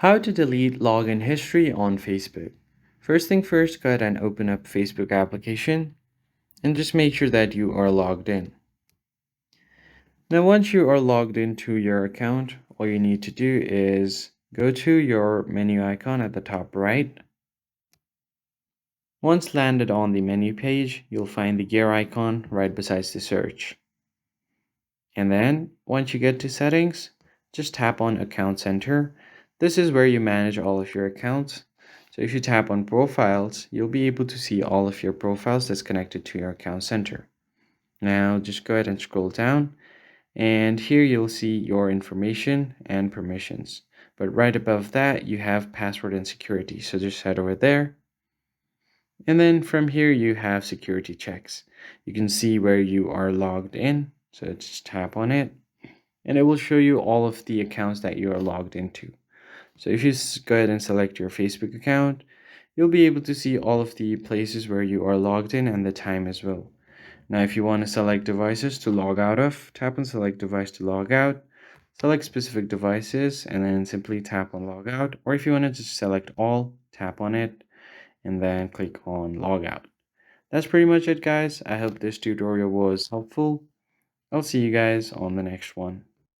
How to delete login history on Facebook. First thing first, go ahead and open up Facebook application and just make sure that you are logged in. Now, once you are logged into your account, all you need to do is go to your menu icon at the top right. Once landed on the menu page, you'll find the gear icon right beside the search. And then once you get to settings, just tap on Account Center. This is where you manage all of your accounts. So if you tap on Profiles, you'll be able to see all of your profiles that's connected to your Account Center. Now just go ahead and scroll down, and here you'll see your information and permissions. But right above that, you have password and security. So just head over there. And then from here, you have security checks. You can see where you are logged in. So just tap on it, and it will show you all of the accounts that you are logged into. So if you go ahead and select your Facebook account, you'll be able to see all of the places where you are logged in and the time as well. Now, if you want to select devices to log out of, tap on select device to log out, select specific devices, and then simply tap on log out. Or if you want to just select all, tap on it, and then click on log out. That's pretty much it, guys. I hope this tutorial was helpful. I'll see you guys on the next one.